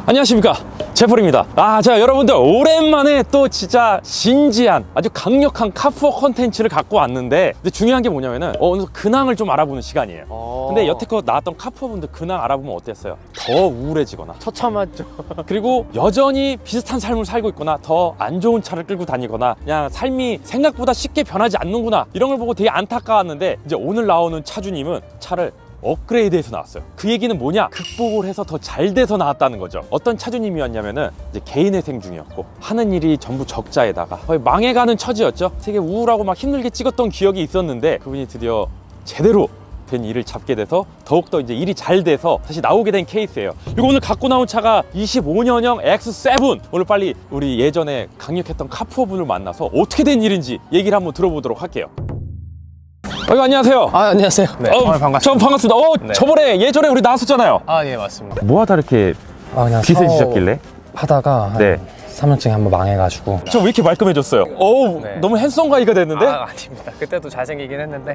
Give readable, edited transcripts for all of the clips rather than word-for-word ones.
안녕하십니까, 제폴입니다. 자, 여러분들 오랜만에 또 진짜 진지한 아주 강력한 카푸어 컨텐츠를 갖고 왔는데, 근데 중요한 게 뭐냐면은 오늘 근황을 좀 알아보는 시간이에요. 근데 여태껏 나왔던 카푸어 분들 근황 알아보면 어땠어요? 더 우울해지거나 처참하죠. 그리고 여전히 비슷한 삶을 살고 있거나 더 안 좋은 차를 끌고 다니거나 그냥 삶이 생각보다 쉽게 변하지 않는구나, 이런 걸 보고 되게 안타까웠는데, 이제 오늘 나오는 차주님은 차를 업그레이드해서 나왔어요. 그 얘기는 뭐냐? 극복을 해서 더 잘 돼서 나왔다는 거죠. 어떤 차주님이었냐면은 이제 개인회생 중이었고 하는 일이 전부 적자에다가 거의 망해가는 처지였죠. 되게 우울하고 막 힘들게 찍었던 기억이 있었는데, 그분이 드디어 제대로 된 일을 잡게 돼서 더욱더 이제 일이 잘 돼서 다시 나오게 된 케이스예요. 그리고 오늘 갖고 나온 차가 25년형 X7. 오늘 빨리 우리 예전에 강력했던 카푸어 분을 만나서 어떻게 된 일인지 얘기를 한번 들어보도록 할게요. 안녕하세요. 안녕하세요. 네, 반갑습니다. 전 반갑습니다. 네. 저번에 예전에 우리 나왔었잖아요. 예, 맞습니다. 뭐 하다 이렇게 그냥 비슷해지셨길래? 하다가 한 네. 3년쯤에 한번 망해가지고. 저 왜 이렇게 말끔해졌어요? 어우, 네. 너무 핸섬 가이가 됐는데? 아닙니다. 그때도 잘생기긴 했는데.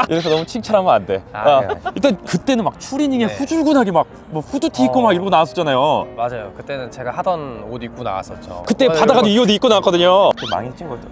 이래서 너무 칭찬하면 안 돼. 네. 일단 그때는 막 추리닝에 네. 후줄근하게 막 뭐 후드티 입고 막 이러고 나왔었잖아요. 맞아요. 그때는 제가 하던 옷 입고 나왔었죠. 그때 바다가도 이 옷 입고 나왔거든요. 망해진 거죠.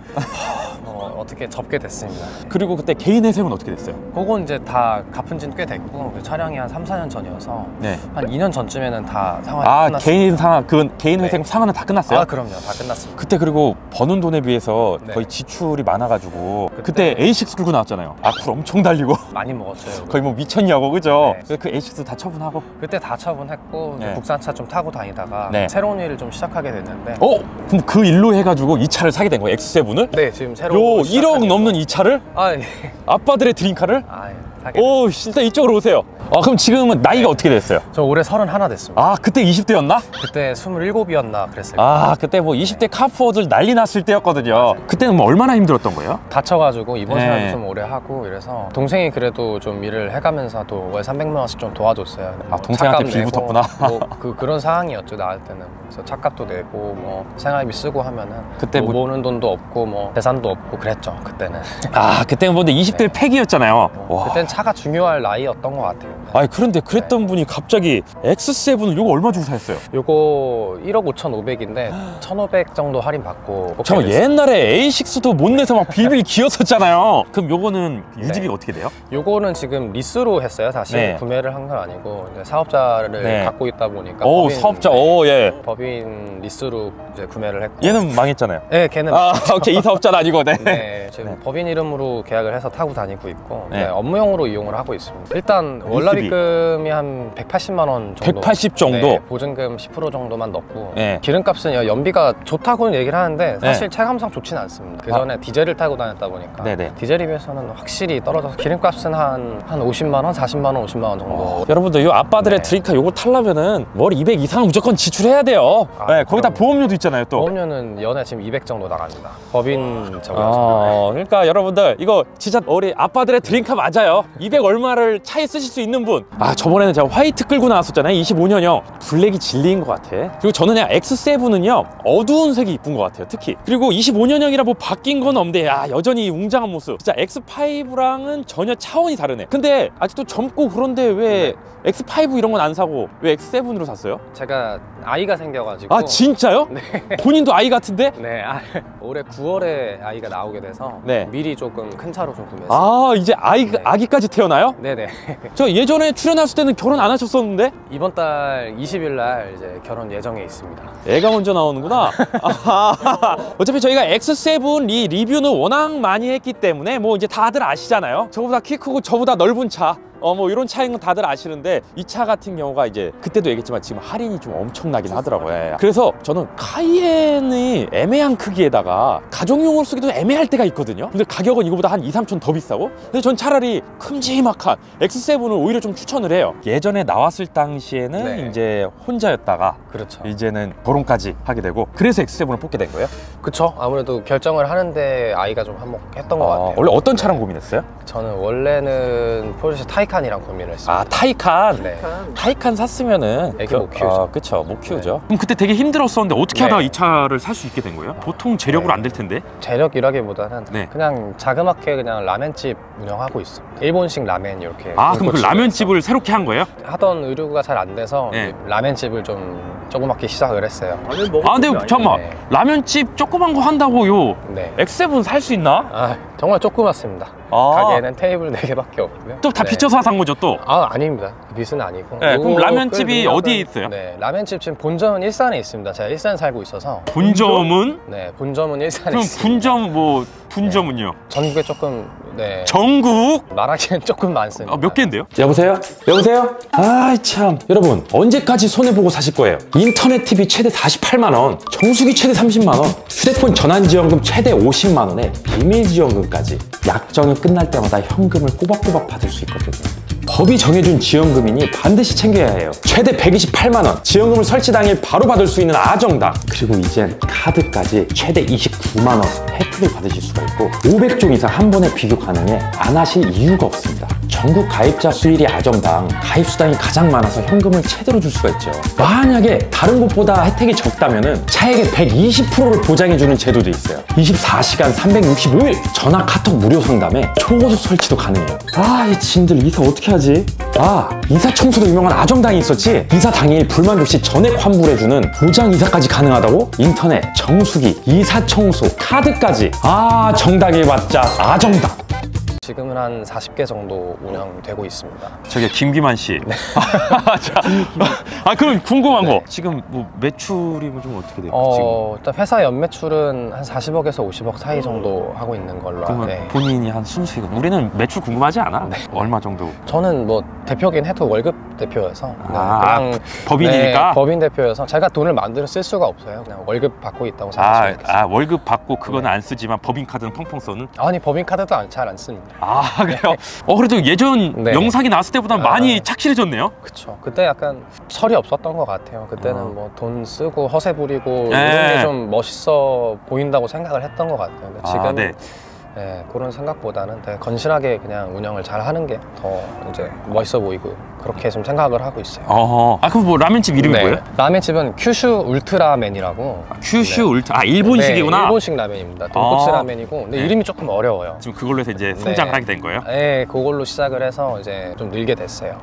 어떻게 접게 됐습니다. 그리고 그때 개인 회생은 어떻게 됐어요? 그건 이제 다 갚은 지는 꽤 됐고, 그 촬영이 한 3, 4년 전이어서 네. 한 2년 전쯤에는 다 상환이 끝났습니다. 개인 회생 상환은 다 끝났어요? 그럼요. 다 끝났습니다. 그때 그리고 버는 돈에 비해서 네. 거의 지출이 많아가지고 그때 A6 끌고 나왔잖아요. 악플 엄청 달리고 많이 먹었어요. 거의 뭐 미쳤냐고, 그죠? 네. 그래서 그 A6 다 처분하고. 그때 다 처분했고 이제 네. 국산차 좀 타고 다니다가 네. 새로운 일을 좀 시작하게 됐는데. 그럼 그 일로 해가지고 이 차를 사게 된 거예요, X7을? 네, 지금 새로. 요 1억 넘는 이 차를? 예. 아빠들의 드림카를? 사게 오, 진짜 이쪽으로 오세요. 그럼 지금은 나이가 어떻게 됐어요? 저 올해 31 됐습니다. 그때 20대였나? 그때 27이었나 그랬을 거예요. 그때 뭐 20대 카푸어들 난리 났을 때였거든요. 그때는 뭐 얼마나 힘들었던 거예요? 다쳐가지고 입원 생활도 네. 좀 오래 하고 이래서 동생이 그래도 좀 일을 해가면서도 월 300만 원씩 좀 도와줬어요. 동생한테 차값 빌 내고 붙었구나. 그런 상황이었죠, 나할 때는. 그래서 차값도 내고 뭐 생활비 쓰고 하면은 그때 뭐 모으는 돈도 없고 뭐 재산도 없고 그랬죠, 그때는. 그때는 근데 20대 폐기였잖아요. 그때는 차가 중요할 나이였던 것 같아요. 그런데 그랬던 분이 갑자기 X7을 요거 얼마 주고 사셨어요? 요거 1억 5,500인데 1,500 정도 할인 받고. 잠깐만, 옛날에 A6도 못 내서 막 빌빌 기었었잖아요. 그럼 요거는 유지비 어떻게 돼요? 요거는 지금 리스로 했어요. 다시 네. 구매를 한 건 아니고 이제 사업자를 네. 갖고 있다 보니까. 사업자. 예. 법인 리스로 이제 구매를 했고. 얘는 망했잖아요. 네, 걔는. 오케이. 이 사업자는 아니고. 네. 네, 지금 법인 이름으로 계약을 해서 타고 다니고 있고. 네. 네, 업무용으로 이용을 하고 있습니다. 일단 월납입금이 한 180만 원 정도. 180 정도? 네, 보증금 10% 정도만 넣고. 네. 기름값은 연비가 좋다고는 얘기를 하는데 사실 체감상 좋지는 않습니다. 그 전에 디젤을 타고 다녔다 보니까. 네네. 디젤에 비해서는 확실히 떨어져서 기름값은 한 50만 원, 40만 원, 50만 원 정도. 여러분들, 요 아빠들의 네. 드림카 요거 타려면은 월 200 이상은 무조건 지출해야 돼요. 네, 거기다 보험료도 있잖아요, 또. 보험료는 연에 지금 200 정도 나갑니다. 법인 저거여서. 그러니까 여러분들, 이거 진짜 우리 아빠들의 드림카 맞아요. 200 얼마를 차에 쓰실 수 있는 분. 저번에는 제가 화이트 끌고 나왔었잖아요. 25년형. 블랙이 진리인 것 같아. 그리고 저는 그냥 X7은요, 어두운 색이 이쁜 것 같아요, 특히. 그리고 25년형이라 뭐 바뀐 건 없는데, 여전히 웅장한 모습. 진짜 X5랑은 전혀 차원이 다르네. 근데 아직도 젊고 그런데 왜 X5 이런 건 안 사고 왜 X7으로 샀어요? 제가 아이가 생겨가지고. 진짜요? 네. 본인도 아이 같은데? 네, 올해 9월에 아이가 나오게 돼서 네. 미리 조금 큰 차로 좀 구매했어요. 이제 아기까지 태어나요? 네네. 저 예전에 출연했을 때는 결혼 안 하셨었는데? 이번 달 20일 날 이제 결혼 예정에 있습니다. 애가 먼저 나오는구나. 어차피 저희가 X7 이 리뷰는 워낙 많이 했기 때문에 뭐 이제 다들 아시잖아요. 저보다 키 크고 저보다 넓은 차, 뭐 이런 차인 건 다들 아시는데, 이 차 같은 경우가 이제 그때도 얘기했지만 지금 할인이 좀 엄청나긴 하더라고요. 그래서 저는 카이엔이 애매한 크기에다가 가족용으로 쓰기도 애매할 때가 있거든요. 근데 가격은 이거보다 한 2, 3천 더 비싸고. 근데 전 차라리 큼지막한 X7을 오히려 좀 추천을 해요. 예전에 나왔을 당시에는 네. 이제 혼자였다가 그렇죠. 이제는 결혼까지 하게 되고, 그래서 X7을 뽑게 된 거예요? 그쵸. 아무래도 결정을 하는데 아이가 좀 한몫했던 것 같아요. 원래 어떤 차랑 고민했어요? 저는 원래는 포르쉐 타이칸 타이칸이랑 고민을 했습니다. 아, 타이칸. 네. 타이칸 샀으면은 애기 못 키우죠. 그쵸, 못 키우죠. 그럼 그때 되게 힘들었었는데 어떻게 네. 하다가 이 차를 살 수 있게 된 거예요? 보통 재력으로 네. 안 될 텐데. 재력이라기보다는 네. 그냥 자그맣게 그냥 라멘집 운영하고 있어. 일본식 라멘 이렇게. 아, 그럼 그 돈코츠에서. 라면집을 새롭게 한 거예요? 하던 의류가 잘 안 돼서 네. 라멘집을 좀 조그맣게 시작을 했어요. 아, 근데 잠깐만. 네. 라면집 조그만 거 한다고 요 네. X7 살 수 있나? 아, 정말 조그맣습니다. 아. 가게에는 테이블 4개밖에 없고요. 또 다 네. 빚져서 산 거죠, 또? 아, 아닙니다. 빚은 아니고. 네, 그럼 요거 라면집이 끓 어디에 능력은- 있어요? 네, 라면집 지금 본점은 일산에 있습니다. 제가 일산 살고 있어서. 본점은? 네, 본점은 일산에 그럼 있습니다. 분점 분점은요? 전국에 조금 네, 전국? 말하기는 조금 많습니다. 몇 개인데요? 여보세요? 여보세요? 아이 참, 여러분 언제까지 손해보고 사실 거예요? 인터넷 TV 최대 48만 원, 정수기 최대 30만 원, 휴대폰 전환지원금 최대 50만 원에 비밀지원금까지. 약정이 끝날 때마다 현금을 꼬박꼬박 받을 수 있거든요. 법이 정해준 지원금이니 반드시 챙겨야 해요. 최대 128만 원, 지원금을 설치 당일 바로 받을 수 있는 아정당. 그리고 이젠 카드까지 최대 29만 원 혜택을 받으실 수가 있고 500종 이상 한 번에 비교 가능해 안 하실 이유가 없습니다. 전국 가입자 수 1위 아정당, 가입 수당이 가장 많아서 현금을 최대로 줄 수가 있죠. 만약에 다른 곳보다 혜택이 적다면은 차액의 120%를 보장해주는 제도도 있어요. 24시간 365일 전화 카톡 무료 상담에 초고속 설치도 가능해요. 아, 이 짐들 이사 어떻게 하지? 아, 이사 청소도 유명한 아정당이 있었지? 이사 당일 불만 없이 전액 환불해주는 보장 이사까지 가능하다고? 인터넷, 정수기, 이사 청소, 카드까지. 아, 정당에 맞자 아정당. 지금은 한 40개 정도 운영되고 있습니다. 저기 김기만 씨. 네. 그럼 궁금한 거. 지금 뭐 매출이 좀 어떻게 돼요? 일단 회사 연매출은 한 40억에서 50억 사이 정도 하고 있는 걸로. 그러면 네. 본인이 한 순수익. 우리는 매출 궁금하지 않아? 네. 얼마 정도? 저는 뭐 대표긴 해도 월급 대표여서 그냥 법인이니까? 네, 법인 대표여서 제가 돈을 만들어 쓸 수가 없어요. 그냥 월급 받고 있다고 생각하시면 되겠습니다. 월급 받고 그거는 네. 안 쓰지만 법인 카드는 펑펑 써는? 아니, 법인 카드도 잘 안 씁니다. 그래요? 그래도 예전 네. 영상이 나왔을 때보다 많이 착실해졌네요? 그쵸. 그때 약간 철이 없었던 것 같아요. 그때는 뭐 돈 쓰고 허세 부리고 네. 이런 게 좀 멋있어 보인다고 생각을 했던 것 같아요. 근데 지금 네. 네, 그런 생각보다는 되게 건실하게 그냥 운영을 잘 하는 게 더 이제 멋있어 보이고 그렇게 좀 생각을 하고 있어요. 그럼 뭐 라면집 이름이 네. 뭐예요? 라멘집은 큐슈 울트라맨이라고. 큐슈 네. 울트, 일본식이구나. 네, 일본식 라멘입니다. 돈코츠 라멘이고, 근데 네. 이름이 조금 어려워요. 지금 그걸로 해서 이제 성장을 네. 하게 된 거예요? 네, 그걸로 시작을 해서 이제 좀 늘게 됐어요.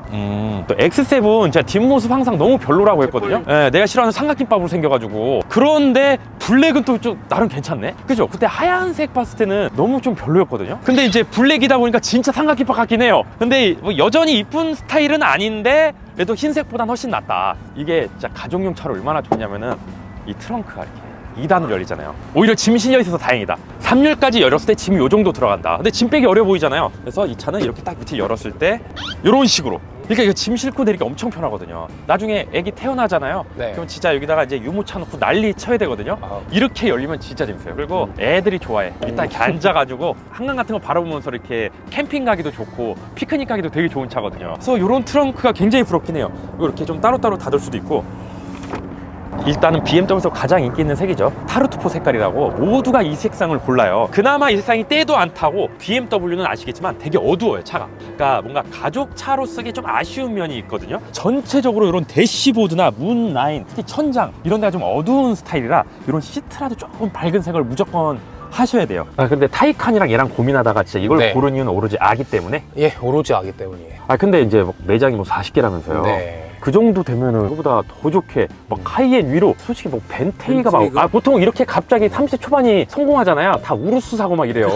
또 X7 제가 뒷모습 항상 너무 별로라고 했거든요. 네, 내가 싫어하는 삼각김밥으로 생겨가지고. 그런데 블랙은 또 좀 나름 괜찮네. 그죠? 그때 하얀색 봤을 때는 너무 좀 별로였거든요. 근데 이제 블랙이다 보니까 진짜 삼각김밥 같긴 해요. 근데 뭐 여전히 이쁜 스타일은 아닌데 그래도 흰색보단 훨씬 낫다. 이게 진짜 가족용 차로 얼마나 좋냐면은 이 트렁크가 이렇게 2단으로 열리잖아요. 오히려 짐 실려 있어서 다행이다. 3열까지 열었을 때 짐이 요 정도 들어간다. 근데 짐 빼기 어려 보이잖아요. 그래서 이 차는 이렇게 딱 밑에 열었을 때 이런 식으로. 그러니까 이거 짐 싣고 내리기 엄청 편하거든요. 나중에 애기 태어나잖아요. 네. 그럼 진짜 여기다가 이제 유모차 놓고 난리 쳐야 되거든요. 이렇게 열리면 진짜 재밌어요. 그리고 애들이 좋아해. 일단 이렇게 앉아가지고 한강 같은 거 바라보면서 이렇게 캠핑 가기도 좋고 피크닉 가기도 되게 좋은 차거든요. 그래서 이런 트렁크가 굉장히 부럽긴 해요. 이렇게 좀 따로따로 닫을 수도 있고. 일단은 BMW에서 가장 인기 있는 색이죠. 타르투포 색깔이라고 모두가 이 색상을 골라요. 그나마 이 색상이 때도 안 타고 BMW는 아시겠지만 되게 어두워요, 차가. 그러니까 뭔가 가족 차로 쓰기 좀 아쉬운 면이 있거든요. 전체적으로 이런 대시보드나 문 라인, 특히 천장 이런 데가 좀 어두운 스타일이라 이런 시트라도 조금 밝은 색을 무조건 하셔야 돼요. 근데 타이칸이랑 얘랑 고민하다가 진짜 이걸 네. 고른 이유는 오로지 아기 때문에? 예, 오로지 아기 때문이에요. 근데 이제 매장이 뭐 40개라면서요. 네. 그 정도 되면은 그거보다 더 좋게 막 하이엔 위로 솔직히 뭐 벤테이가 막 보통 이렇게 갑자기 30대 초반이 성공하잖아요. 다 우루스 사고 막 이래요.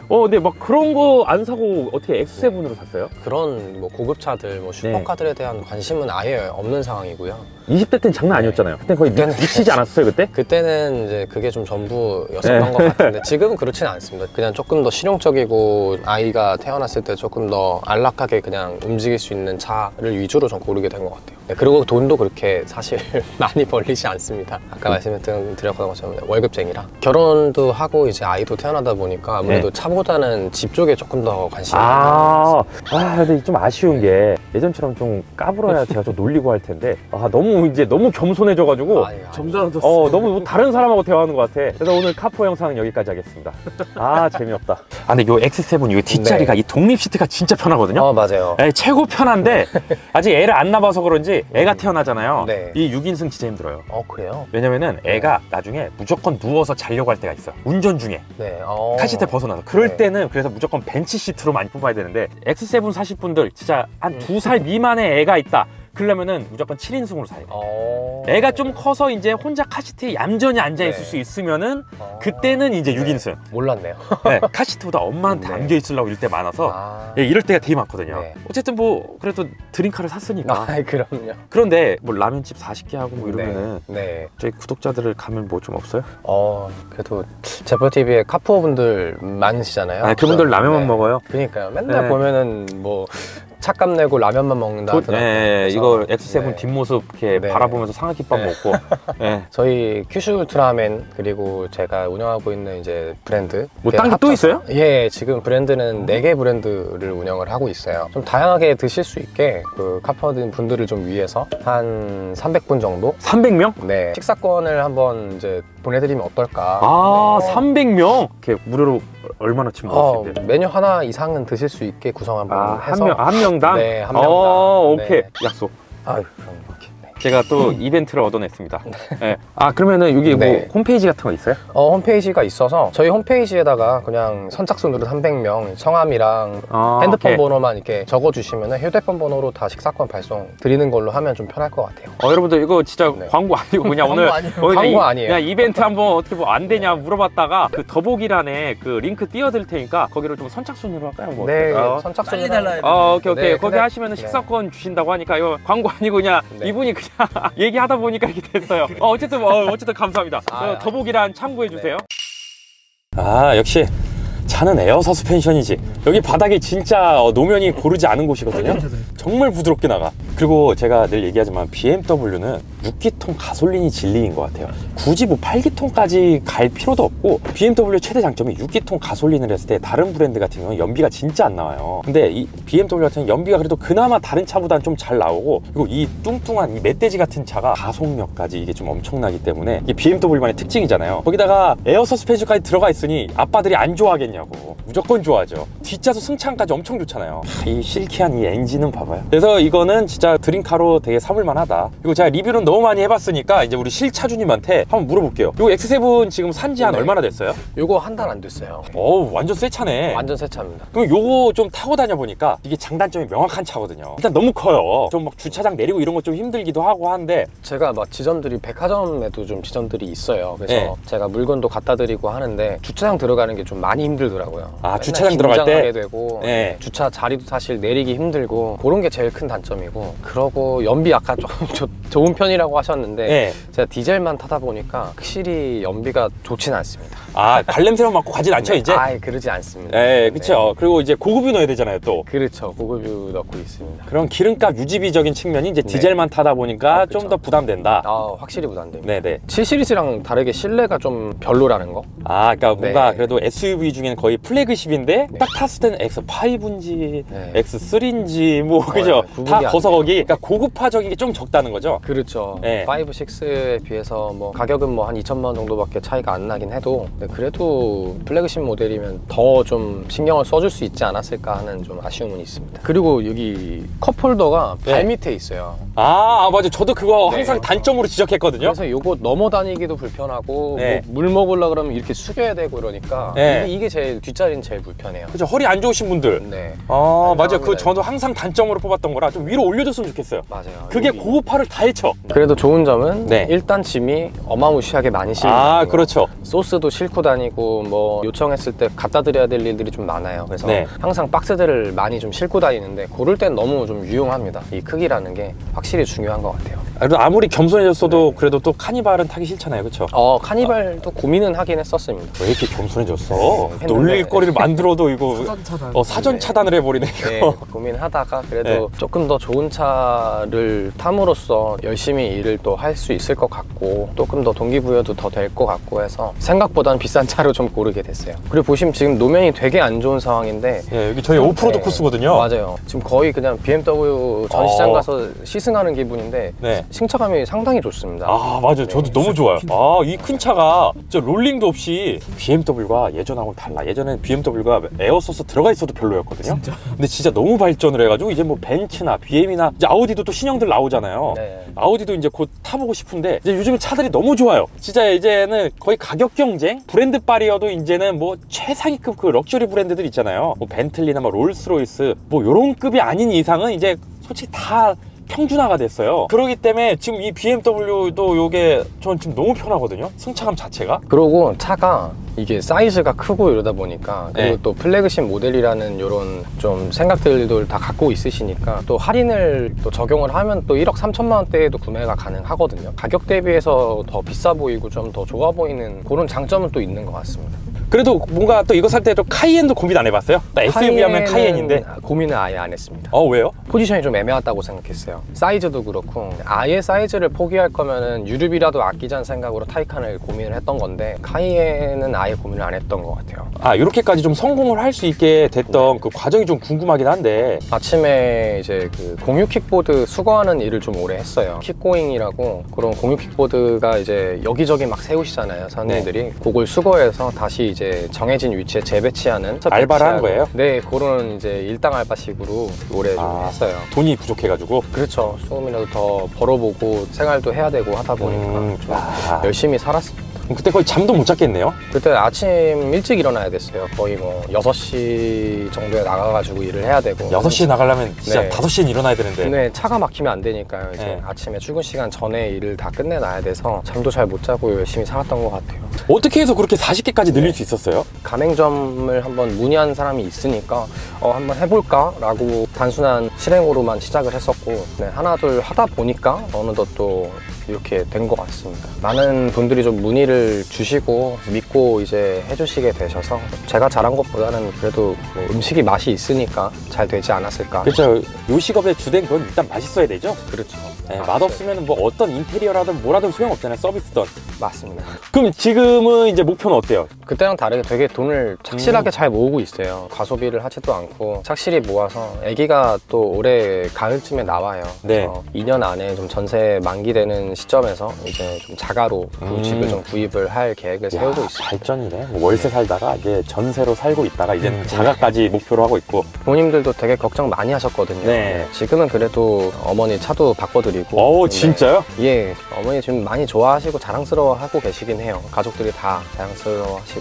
근데 막 그런 거 안 사고 어떻게 X7으로 샀어요? 그런 뭐 고급차들, 뭐 슈퍼카들에 대한 관심은 아예 없는 상황이고요. 20대 때는 장난 아니었잖아요. 그때 거의 미치지 않았어요, 그때? 그때는 이제 그게 좀 전부였었던 것 같은데 지금은 그렇지는 않습니다. 그냥 조금 더 실용적이고 아이가 태어났을 때 조금 더 안락하게 그냥 움직일 수 있는 차를 위주로 좀 고르게 된 것 같아요. 네, 그리고 돈도 그렇게 사실 많이 벌리지 않습니다. 아까 말씀드렸던 것처럼 월급쟁이라 결혼도 하고 이제 아이도 태어나다 보니까 아무래도 차보다는 집 쪽에 조금 더 관심이 많아요. 근데 좀 아쉬운 게 예전처럼 좀 까불어야 제가 좀 놀리고 할 텐데 너무 너무 이제 너무 겸손해져가지고 점잖아졌어. 너무 다른 사람하고 대화하는 것 같아. 그래서 오늘 카포 영상은 여기까지 하겠습니다. 아 재미없다. 아 근데 요 X7 이 뒷자리가 이 독립 시트가 진짜 편하거든요. 맞아요. 최고 편한데 아직 애를 안 낳아서 그런지 애가 태어나잖아요. 네. 이 6인승 진짜 힘들어요. 그래요? 왜냐면은 애가 나중에 무조건 누워서 자려고 할 때가 있어. 운전 중에 네. 카시트 벗어나서 그럴 네. 때는 그래서 무조건 벤치 시트로 많이 뽑아야 되는데 X7 사실 분들 진짜 한 2살 미만의 애가 있다 그러려면은 무조건 7인승으로 사야 돼. 애가 좀 커서 이제 혼자 카시트에 얌전히 앉아 있을 네. 수 있으면은 그때는 이제 6인승. 몰랐네요. 네, 카시트보다 엄마한테 네. 안겨 있으려고 이럴 때 많아서 이럴 때가 되게 많거든요. 네. 어쨌든 뭐 그래도 드림카를 샀으니까. 그럼요. 그런데 뭐 라면집 40개 하고 뭐 이러면은 네. 저희 구독자들을 가면 뭐 좀 없어요? 그래도 제프TV에 카푸어 분들 많으시잖아요. 그분들 라면만 네. 먹어요. 그러니까요. 맨날 네. 보면은 뭐 찻값 내고 라면만 먹는다 하더라고요. 네, 이거 X7 네. 뒷모습 이렇게 네. 바라보면서 상하김밥 네. 먹고. 네. 저희 큐슈 울트라맨 그리고 제가 운영하고 있는 이제 브랜드 뭐 딴 게 또 있어요? 예, 지금 브랜드는 4개 브랜드를 운영을 하고 있어요. 좀 다양하게 드실 수 있게 그 카푸어든 분들을 좀 위해서 한 300분 정도 300명? 네 식사권을 한번 이제 보내드리면 어떨까. 아, 네. 300명? 이렇게 무료로 얼마나 치 먹을 수 있는데? 메뉴 하나 이상은 드실 수 있게 구성 한번 해서 한 명당? 네, 한 명당. 오케이. 네. 약속. 아유, 그럼 제가 또 이벤트를 얻어냈습니다. 네. 아, 그러면은 여기 네. 뭐 홈페이지 같은 거 있어요? 홈페이지가 있어서 저희 홈페이지에다가 그냥 선착순으로 300명 성함이랑 핸드폰 오케이. 번호만 이렇게 적어주시면 휴대폰 번호로 다 식사권 발송 드리는 걸로 하면 좀 편할 것 같아요. 여러분들 이거 진짜 네. 광고 아니고 그냥 오늘 광고 아니에요. 그냥 이벤트 한번 어떻게 뭐 안 되냐 물어봤다가 그 더보기란에 그 링크 띄워드릴 테니까 거기로 좀 선착순으로 할까요? 뭐 네, 어떨까요? 선착순으로. 빨리 달라야 돼. 오케이. 네, 거기 근데- 하시면은 네. 식사권 주신다고 하니까 이거 광고 아니고 그냥 네. 이분이 그냥 얘기하다 보니까 이렇게 됐어요. 어쨌든 감사합니다. 더보기란 참고해 주세요. 아, 역시 차는 에어 서스펜션이지. 여기 바닥이 진짜 노면이 고르지 않은 곳이거든요. 정말 부드럽게 나가. 그리고 제가 늘 얘기하지만 BMW는 6기통 가솔린이 진리인 것 같아요. 굳이 뭐 8기통까지 갈 필요도 없고, BMW 최대 장점이 6기통 가솔린을 했을 때 다른 브랜드 같은 경우는 연비가 진짜 안 나와요. 근데 이 BMW 같은 경우는 연비가 그래도 그나마 다른 차보다는 좀 잘 나오고, 그리고 이 뚱뚱한 이 멧돼지 같은 차가 가속력까지 이게 좀 엄청나기 때문에 이게 BMW만의 특징이잖아요. 거기다가 에어 서스펜션까지 들어가 있으니 아빠들이 안 좋아하겠냐고. 무조건 좋아하죠. 뒷좌석 승차감까지 엄청 좋잖아요. 이 실키한 이 엔진은 봐봐요. 그래서 이거는 진짜 드림카로 되게 삼을만하다. 그리고 제가 리뷰는 너무 많이 해봤으니까 이제 우리 실차주님한테 한번 물어볼게요. 요 X7 지금 산지 한 네. 얼마나 됐어요? 요거 한 달 안 됐어요. 어우, 완전 새 차네. 완전 새 차입니다. 그럼 요거 좀 타고 다녀보니까 이게 장단점이 명확한 차거든요. 일단 너무 커요. 좀 막 주차장 내리고 이런 거 좀 힘들기도 하고 한데, 제가 막 지점들이 백화점에도 좀 지점들이 있어요. 그래서 네. 제가 물건도 갖다 드리고 하는데 주차장 들어가는 게 좀 많이 힘들더라고요. 아, 맨날 주차장 들어갈 때? 긴장하게 되고 네. 주차 자리도 사실 내리기 힘들고 그런 게 제일 큰 단점이고, 그러고 연비 아까 조금 좋은 편이라고 하셨는데 네. 제가 디젤만 타다 보니까 확실히 연비가 좋진 않습니다. 아, 발냄새만 맡고 가진 않죠, 이제? 아예 그러지 않습니다. 네, 그쵸. 그리고 이제 고급유 넣어야 되잖아요, 또. 그렇죠. 고급유 넣고 있습니다. 그런 기름값 유지비적인 측면이 이제 네. 디젤만 타다 보니까 아, 좀 그쵸. 더 부담된다. 확실히 부담됩니다. 네네. 7 시리즈랑 다르게 실내가 좀 별로라는 거? 아, 그러니까 뭔가 네. 그래도 SUV 중에는 거의 플래그십인데 네. 딱 탔을 때는 X5인지 네. X3인지 뭐 그죠? 구분이 다 안 거서거기. 그러니까 고급화적인 게 좀 적다는 거죠. 그렇죠. 네. 5, 6에 비해서 뭐 가격은 뭐 한 2천만 원 정도밖에 차이가 안 나긴 해도, 근데 그래도 플래그십 모델이면 더 좀 신경을 써줄 수 있지 않았을까 하는 좀 아쉬움은 있습니다. 그리고 여기 컵홀더가 네. 발 밑에 있어요. 아, 맞아. 저도 그거 네. 항상 단점으로 지적했거든요. 그래서 요거 넘어 다니기도 불편하고 네. 뭐 물 먹으려 그러면 이렇게 숙여야 되고 그러니까 네. 이게 제일 뒷자리는 제일 불편해요. 그죠. 허리 안 좋으신 분들. 네, 아, 맞아. 그 감사합니다. 저도 항상 단점으로 뽑았던 거라 좀 위로 올려줬으면 좋겠어요. 맞아요. 그게 여기. 고급화를 다 해쳐. 그래도 좋은 점은 네. 일단 짐이 어마무시하게 많이 실리는 아, 거. 그렇죠. 소스도 싣고 다니고 뭐 요청했을 때 갖다 드려야 될 일들이 좀 많아요. 그래서 네. 항상 박스들을 많이 좀 싣고 다니는데 고를 땐 너무 좀 유용합니다. 이 크기라는 게 확실히 중요한 것 같아요. 그래도 아무리 겸손해졌어도 그래도 또 카니발은 타기 싫잖아요. 그렇죠? 카니발도 고민은 하긴 했었습니다. 왜 이렇게 겸손해졌어? 네, 놀릴 했는데. 거리를 만들어도 이거 사전 차단. 사전 네. 차단을 해버리네. 네, 이거. 고민하다가 그래도 네. 조금 더 좋은 차를 탐으로써 열심히 일을 또 할 수 있을 것 같고 조금 더 동기부여도 더 될 것 같고 해서 생각보다는 비싼 차로 좀 고르게 됐어요. 그리고 보시면 지금 노면이 되게 안 좋은 상황인데 예, 여기 저희 오프로드 네. 코스거든요. 맞아요. 지금 거의 그냥 BMW 전시장 어. 가서 시승하는 기분인데 네. 승차감이 상당히 좋습니다. 아 맞아요. 저도 너무 좋아요. 아 이 큰 차가 진짜 롤링도 없이 BMW가 예전하고는 달라. 예전엔 BMW가 에어소스 들어가 있어도 별로였거든요. 근데 진짜 너무 발전을 해가지고 이제 뭐 벤츠나 BM이나 이제 아우디도 또 신형들 나오잖아요. 네. 아우디도 이제 곧 타보고 싶은데 이제 요즘 차들이 너무 좋아요. 진짜 이제는 거의 가격 경쟁, 브랜드 바리어도 이제는 뭐 최상위급 그 럭셔리 브랜드들 있잖아요. 뭐 벤틀리나 뭐 롤스로이스 뭐 요런 급이 아닌 이상은 이제 솔직히 다 평준화가 됐어요. 그렇기 때문에 지금 이 BMW도 요게 전 지금 너무 편하거든요. 승차감 자체가. 그리고 차가 이게 사이즈가 크고 이러다 보니까 그리고 네. 또 플래그십 모델이라는 이런 좀 생각들도 다 갖고 있으시니까 또 할인을 또 적용을 하면 또 1억 3천만 원대에도 구매가 가능하거든요. 가격 대비해서 더 비싸 보이고 좀 더 좋아 보이는 그런 장점은 또 있는 것 같습니다. 그래도 뭔가 또 이거 살 때 좀 카이엔도 고민 안 해봤어요? 나 SUV 하면 카이엔인데. 고민을 아예 안 했습니다. 왜요? 포지션이 좀 애매하다고 생각했어요. 사이즈도 그렇고 아예 사이즈를 포기할 거면은 유류비라도 아끼자는 생각으로 타이칸을 고민을 했던 건데 카이엔은 아예 고민을 안 했던 것 같아요. 아 이렇게까지 좀 성공을 할 수 있게 됐던 그 과정이 좀 궁금하긴 한데. 아침에 이제 그 공유 킥보드 수거하는 일을 좀 오래 했어요. 킥고잉이라고 그런 공유 킥보드가 이제 여기저기 막 세우시잖아요, 선생님들이. 그걸 수거해서 다시 이제 정해진 위치에 재배치하는 알바를 한 거예요? 네, 그런 이제 일당 알바식으로 오래 좀 했어요. 돈이 부족해가지고. 그렇죠. 조금이라도 더 벌어보고 생활도 해야 되고 하다 보니까 좀 열심히 살았습니다. 그때 거의 잠도 못 잤겠네요? 그때 아침 일찍 일어나야 됐어요. 거의 뭐 6시 정도에 나가가지고 일을 해야 되고. 6시에 나가려면 진짜 네. 5시엔 일어나야 되는데. 네, 차가 막히면 안 되니까요. 이제 네. 아침에 출근 시간 전에 일을 다 끝내놔야 돼서 잠도 잘 못 자고 열심히 살았던 것 같아요. 어떻게 해서 그렇게 40개까지 늘릴 수 있었어요? 가맹점을 한번 문의한 사람이 있으니까 한번 해볼까? 라고 단순한 실행으로만 시작을 했었고 네, 하나 둘 하다 보니까 어느덧 또 이렇게 된 것 같습니다. 많은 분들이 좀 문의를 주시고 믿고 이제 해주시게 되셔서 제가 잘한 것보다는 그래도 뭐 음식이 맛이 있으니까 잘 되지 않았을까. 그렇죠. 요식업의 주된 건 일단 맛있어야 되죠? 그렇죠. 네, 맛없으면 뭐 어떤 인테리어라든 뭐라든 소용없잖아요. 서비스든. 맞습니다. 그럼 지금은 이제 목표는 어때요? 그때랑 다르게 되게 돈을 착실하게 잘 모으고 있어요. 과소비를 하지도 않고 착실히 모아서 아기가 또 올해 가을쯤에 나와요. 네. 그래서 2년 안에 좀 전세 만기되는 시점에서 이제 좀 자가로 집을 좀 구입을 할 계획을 세우고 있습니다. 발전이네. 뭐 월세 살다가 이제 전세로 살고 있다가 이제는 자가까지 목표로 하고 있고. 부모님들도 되게 걱정 많이 하셨거든요. 네. 지금은 그래도 어머니 차도 바꿔드리고. 진짜요? 예, 어머니 지금 많이 좋아하시고 자랑스러워하고 계시긴 해요. 가족들이 다 자랑스러워하시고.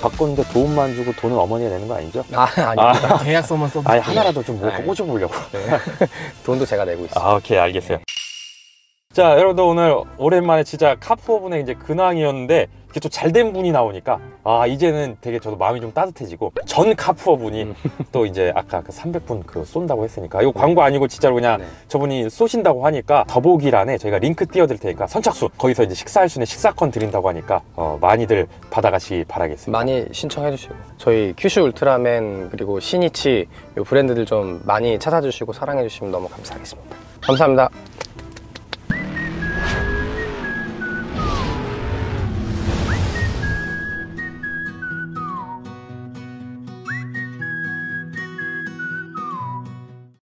바꿨는데 도움만 주고 돈은 어머니가 내는 거 아니죠? 아닙니다. 계약서만 써도 아니 하나라도 좀 네. 꽂아보려고. 네. 돈도 제가 내고 있어요. 오케이 알겠어요. 자 여러분들 오늘 오랜만에 진짜 카푸어분의 이제 근황이었는데 이게 또 잘된 분이 나오니까 이제는 되게 저도 마음이 좀 따뜻해지고 전 카푸어분이 또 이제 아까 그 300분 그 쏜다고 했으니까 이거 광고 아니고 진짜로 그냥 네. 저분이 쏘신다고 하니까 더보기란에 저희가 링크 띄워드릴 테니까 선착순 거기서 이제 식사할 수 있는 식사권 드린다고 하니까 많이들 받아가시기 바라겠습니다. 많이 신청해 주시고 저희 큐슈 울트라맨 그리고 시니치 이 브랜드들 좀 많이 찾아주시고 사랑해 주시면 너무 감사하겠습니다. 감사합니다.